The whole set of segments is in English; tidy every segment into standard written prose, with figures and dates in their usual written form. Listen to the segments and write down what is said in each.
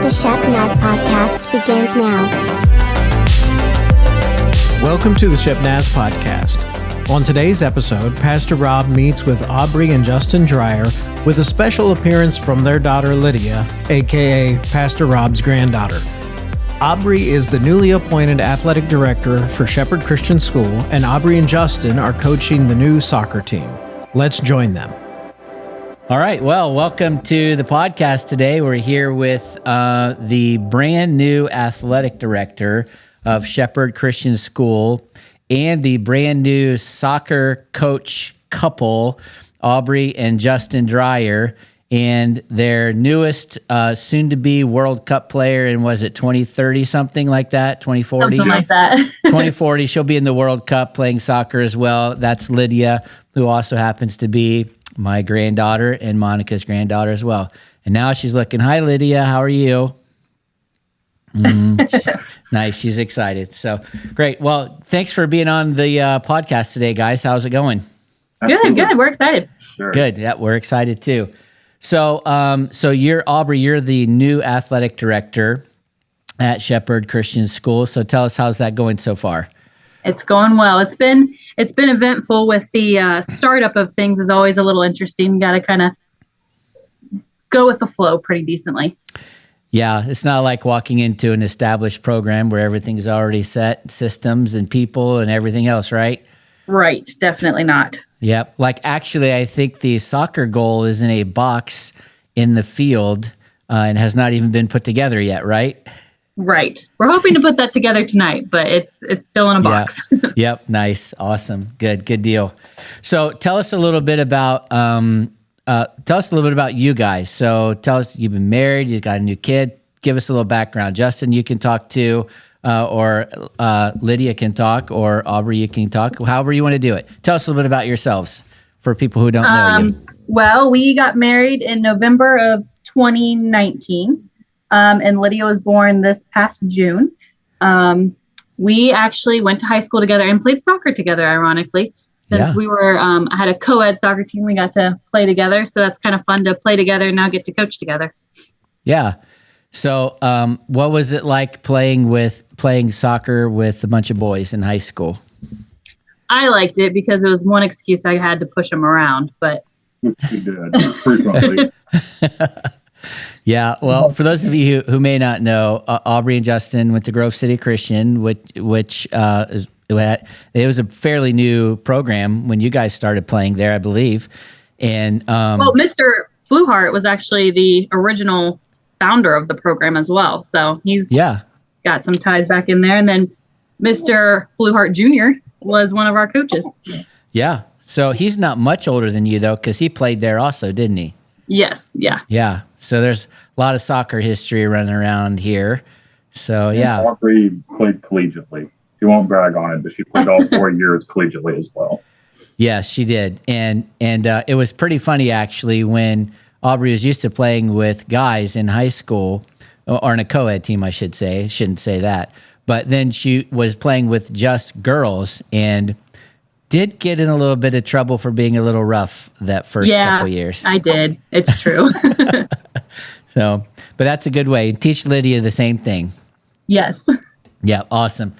The Shepnaz podcast begins now. Welcome to the Shepnaz podcast. On today's episode, Pastor Rob meets with Aubri and Justin Drier with a special appearance from their daughter Lydia, aka Pastor Rob's granddaughter. Aubri is the newly appointed athletic director for Shepherd Christian School, and Aubri and Justin are coaching the new soccer team. Let's join them. All right. Well, welcome to the podcast today. We're here with the brand new athletic director of Shepherd Christian School and the brand new soccer coach couple, Aubri and Justin Drier, and their newest soon-to-be World Cup player in, was it 2030, something like that, 2040? Something like that. 2040. She'll be in the World Cup playing soccer as well. That's Lydia, who also happens to be my granddaughter and Monica's granddaughter as well. And now she's looking, hi, Lydia, how are you? Nice. She's excited. So great. Well, thanks for being on the podcast today, guys. How's it going? Good. We're excited. Sure. Good. Yeah, we're excited too. So, you're Aubri, you're the new athletic director at Shepherd Christian School. So tell us, how's that going so far? It's going well. It's been eventful. With the startup of things is always a little interesting. You got to kind of go with the flow pretty decently. Yeah, it's not like walking into an established program where everything's already set, systems and people and everything else, right? Right. Definitely not. Yep. Like, actually, I think the soccer goal is in a box in the field and has not even been put together yet, right? Right. We're hoping to put that together tonight, but it's still in a box. Yeah. Yep. Nice. Awesome. Good deal. So tell us a little bit about you guys. So tell us, you've been married, you've got a new kid. Give us a little background. Justin, you can talk to, or Lydia can talk, or Aubri, you can talk, however you want to do it. Tell us a little bit about yourselves for people who don't know you. Well, we got married in November of 2019. And Lydia was born this past June. We actually went to high school together and played soccer together, ironically. Since we were, I had a co-ed soccer team, we got to play together. So that's kind of fun to play together and now get to coach together. Yeah. So what was it like playing soccer with a bunch of boys in high school? I liked it because it was one excuse I had to push them around, but. You did, frequently. Yeah, well, for those of you who may not know, Aubri and Justin went to Grove City Christian, which it was a fairly new program when you guys started playing there, I believe. And well, Mr. Fluhart was actually the original founder of the program as well, so he's got some ties back in there. And then Mr. Fluhart Jr. was one of our coaches. Yeah, so he's not much older than you though, because he played there also, didn't he? Yes. Yeah. Yeah. So there's a lot of soccer history running around here. So yeah. Aubri played collegiately. She won't brag on it, but she played all 4 years collegiately as well. Yes, she did. And it was pretty funny actually when Aubri was used to playing with guys in high school, or in a co-ed team, I should say. Shouldn't say that. But then she was playing with just girls and did get in a little bit of trouble for being a little rough that first couple years. I did. It's true. So, but that's a good way. Teach Lydia the same thing. Yes. Yeah. Awesome.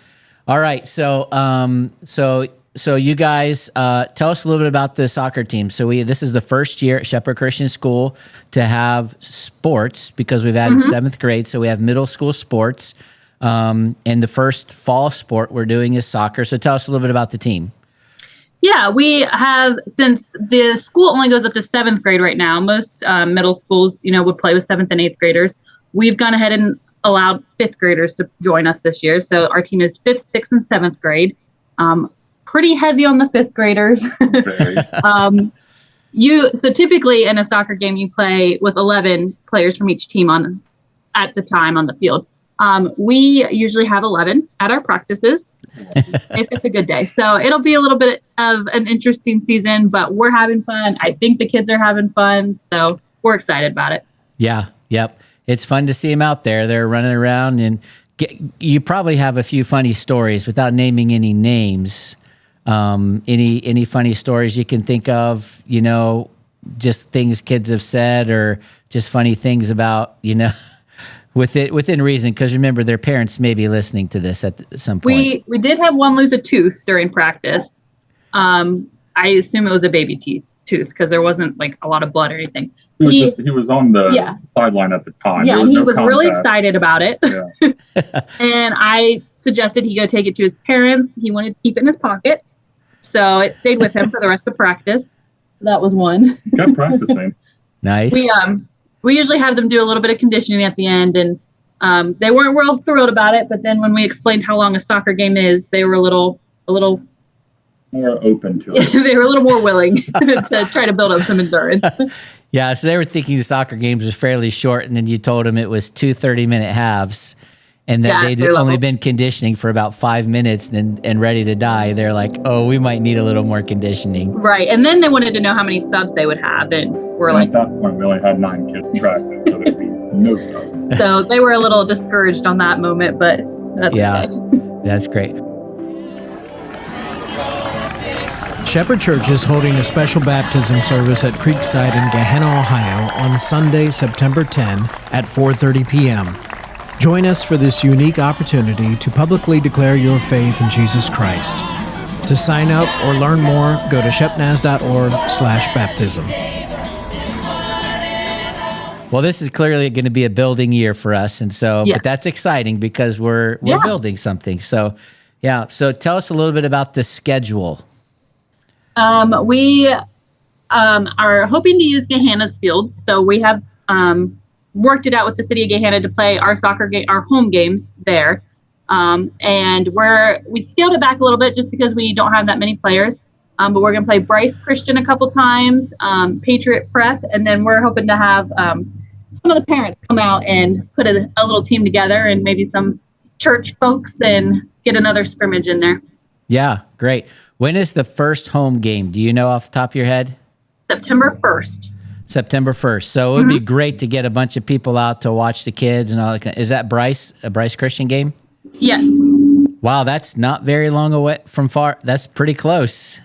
All right. So, so you guys, tell us a little bit about the soccer team. So this is the first year at Shepherd Christian School to have sports, because we've added 7th grade. So we have middle school sports. And the first fall sport we're doing is soccer. So tell us a little bit about the team. Yeah, we have, since the school only goes up to 7th grade right now, most middle schools, would play with 7th and 8th graders. We've gone ahead and allowed 5th graders to join us this year. So our team is 5th, 6th, and 7th grade. Pretty heavy on the 5th graders. So typically in a soccer game, you play with 11 players from each team at the time on the field. We usually have 11 at our practices if it's a good day. So it'll be a little bit of an interesting season, but we're having fun. I think the kids are having fun. So we're excited about it. Yeah. Yep. It's fun to see them out there. They're running around, and you probably have a few funny stories without naming any names. Any funny stories you can think of, just things kids have said, or just funny things about, within reason, because remember, their parents may be listening to this at some point. We did have one lose a tooth during practice. I assume it was a baby tooth because there wasn't like a lot of blood or anything. He was on the sideline at the time. Yeah, he was really excited about it. Yeah. And I suggested he go take it to his parents. He wanted to keep it in his pocket. So it stayed with him for the rest of practice. That was one. Kept practicing. Nice. We usually have them do a little bit of conditioning at the end, and they weren't real thrilled about it. But then when we explained how long a soccer game is, they were a little more open to it. They were a little more willing to try to build up some endurance. Yeah, so they were thinking the soccer games was fairly short, and then you told them it was 2 30-minute halves, and that they'd only been conditioning for about 5 minutes and ready to die. They're like, oh, we might need a little more conditioning. Right, and then they wanted to know how many subs they would have, and we're like... At that point, we only had 9 kids in practice, so there'd be no subs. So they were a little discouraged on that moment, but that's okay. That's great. Shepherd Church is holding a special baptism service at Creekside in Gehenna, Ohio on Sunday, September 10 at 4:30 p.m. Join us for this unique opportunity to publicly declare your faith in Jesus Christ. To sign up or learn more, go to shepnaz.org/baptism. Well, this is clearly going to be a building year for us, and so but that's exciting because we're building something. So, so tell us a little bit about the schedule. We are hoping to use Gehenna's fields, so we have worked it out with the city of Gehenna to play our our home games there. And we scaled it back a little bit just because we don't have that many players. But we're going to play Bryce Christian a couple times, Patriot Prep, and then we're hoping to have some of the parents come out and put a little team together, and maybe some church folks, and get another scrimmage in there. Yeah, great. When is the first home game? Do you know off the top of your head? September 1st. September 1st. So it would be great to get a bunch of people out to watch the kids and all that. Is that a Bryce Christian game? Yes. Wow, that's not very long away from far. That's pretty close.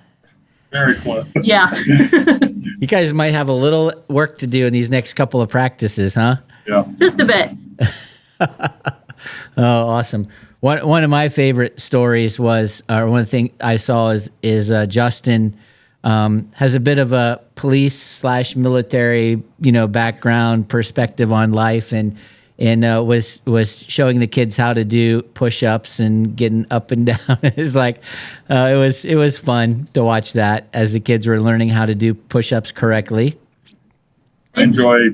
Very close. Yeah. You guys might have a little work to do in these next couple of practices, huh? Yeah. Just a bit. Oh, awesome. One of my favorite stories was, or one thing I saw is Justin has a bit of a police/military, background perspective on life, and was showing the kids how to do push-ups and getting up and down. It's like it was fun to watch that as the kids were learning how to do push-ups correctly. I enjoy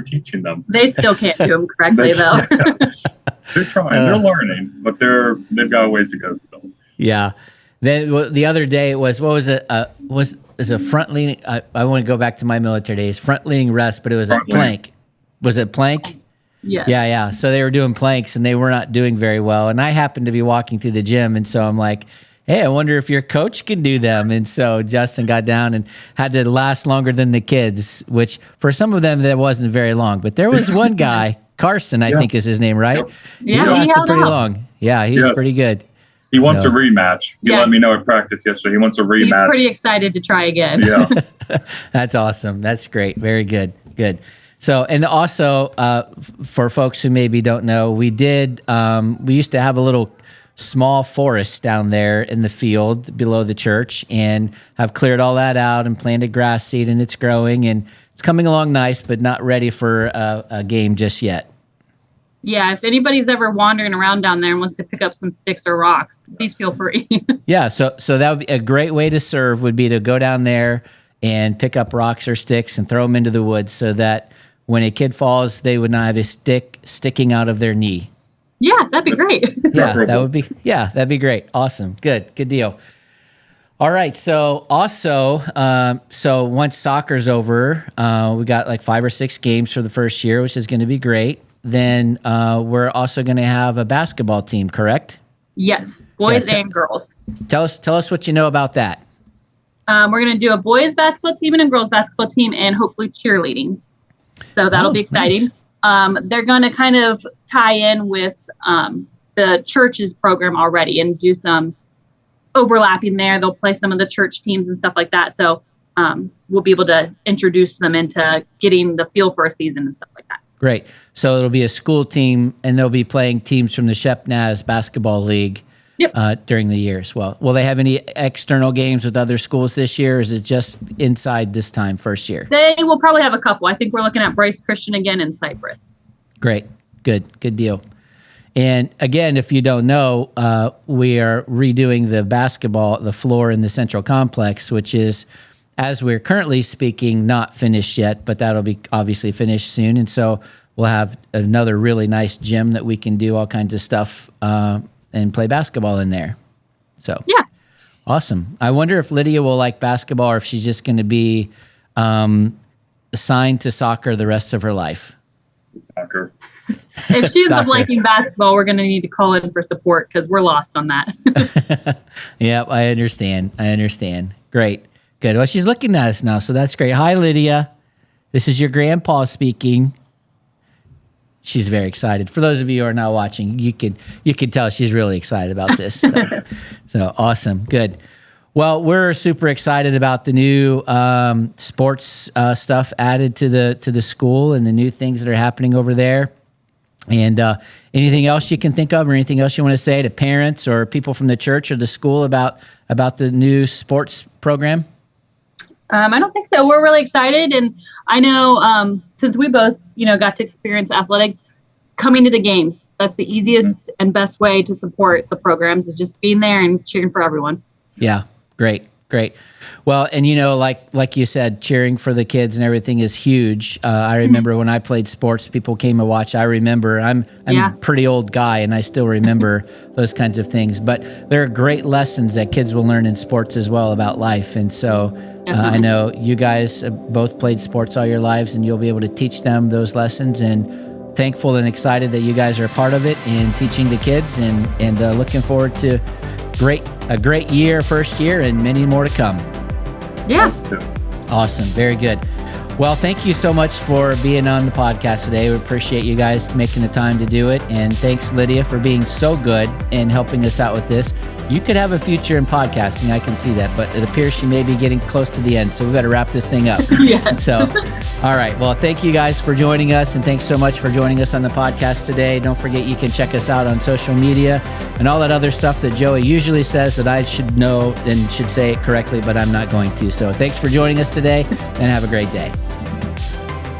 teaching them. They still can't do them correctly though. They're trying. They're learning, but they've got a ways to go still. Yeah. Then the other day it was, what was it? Was a front leaning? I want to go back to my military days. Front leaning rest, but it was a plank. Was it plank? Yeah. Yeah. So they were doing planks and they were not doing very well. And I happened to be walking through the gym, and so I'm like, hey, I wonder if your coach can do them. And so Justin got down and had to last longer than the kids, which for some of them that wasn't very long. But there was one guy, Carson, I think is his name, right? Yeah, he lasted pretty long. Yeah, he was pretty good. He wants a rematch. He let me know at practice yesterday. He wants a rematch. He's pretty excited to try again. Yeah. That's awesome. That's great. Very good. Good. So, and also for folks who maybe don't know, we used to have a little small forest down there in the field below the church, and have cleared all that out and planted grass seed, and it's growing and it's coming along nice, but not ready for a game just yet. Yeah, if anybody's ever wandering around down there and wants to pick up some sticks or rocks, please feel free. Yeah, so that would be a great way to serve, would be to go down there and pick up rocks or sticks and throw them into the woods, so that when a kid falls, they would not have a stick sticking out of their knee. Yeah, that'd be great. That'd be great. Awesome. Good deal. All right. So also, so once soccer's over, we got like 5 or 6 games for the first year, which is going to be great. Then we're also going to have a basketball team, correct? Yes, boys and girls. Tell us what you know about that. We're going to do a boys basketball team and a girls basketball team, and hopefully cheerleading. So that'll be exciting. Nice. They're going to kind of tie in with the church's program already and do some overlapping there. They'll play some of the church teams and stuff like that. So we'll be able to introduce them into getting the feel for a season and stuff like that. Great. So it'll be a school team, and they'll be playing teams from the Shepnaz Basketball League during the year as well. Will they have any external games with other schools this year, or is it just inside this time, first year? They will probably have a couple. I think we're looking at Bryce Christian again in Cyprus. Great. Good deal. And again, if you don't know, we are redoing the floor in the Central Complex, which is, as we're currently speaking, not finished yet, but that'll be obviously finished soon. And so we'll have another really nice gym that we can do all kinds of stuff and play basketball in there. So yeah, awesome. I wonder if Lydia will like basketball, or if she's just going to be assigned to soccer the rest of her life. Soccer. If she ends up liking basketball, we're going to need to call in for support because we're lost on that. Yeah, I understand. Great. Good. Well, she's looking at us now, so that's great. Hi, Lydia. This is your grandpa speaking. She's very excited. For those of you who are not watching, you can tell she's really excited about this. So awesome. Good. Well, we're super excited about the new sports stuff added to the school and the new things that are happening over there. And anything else you can think of, or anything else you want to say to parents or people from the church or the school about the new sports program? I don't think so. We're really excited. And I know since we both, got to experience athletics, coming to the games, that's the easiest and best way to support the programs, is just being there and cheering for everyone. Yeah. Great. Well, and like you said, cheering for the kids and everything is huge. I remember when I played sports, people came to watch. I remember I'm a pretty old guy, and I still remember those kinds of things. But there are great lessons that kids will learn in sports as well about life. And so I know you guys both played sports all your lives, and you'll be able to teach them those lessons. And thankful and excited that you guys are a part of it and teaching the kids, and looking forward to a great year, first year, and many more to come. Yeah. Awesome. Very good. Well, thank you so much for being on the podcast today. We appreciate you guys making the time to do it. And thanks, Lydia, for being so good and helping us out with this. You could have a future in podcasting. I can see that, but it appears she may be getting close to the end. So we got to wrap this thing up. Yeah. So, all right. Well, thank you guys for joining us. And thanks so much for joining us on the podcast today. Don't forget, you can check us out on social media and all that other stuff that Joey usually says that I should know and should say it correctly, but I'm not going to. So thanks for joining us today, and have a great day.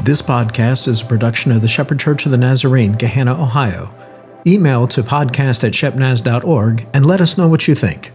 This podcast is a production of the Shepherd Church of the Nazarene, Gahanna, Ohio. Email to podcast@shepnaz.org and let us know what you think.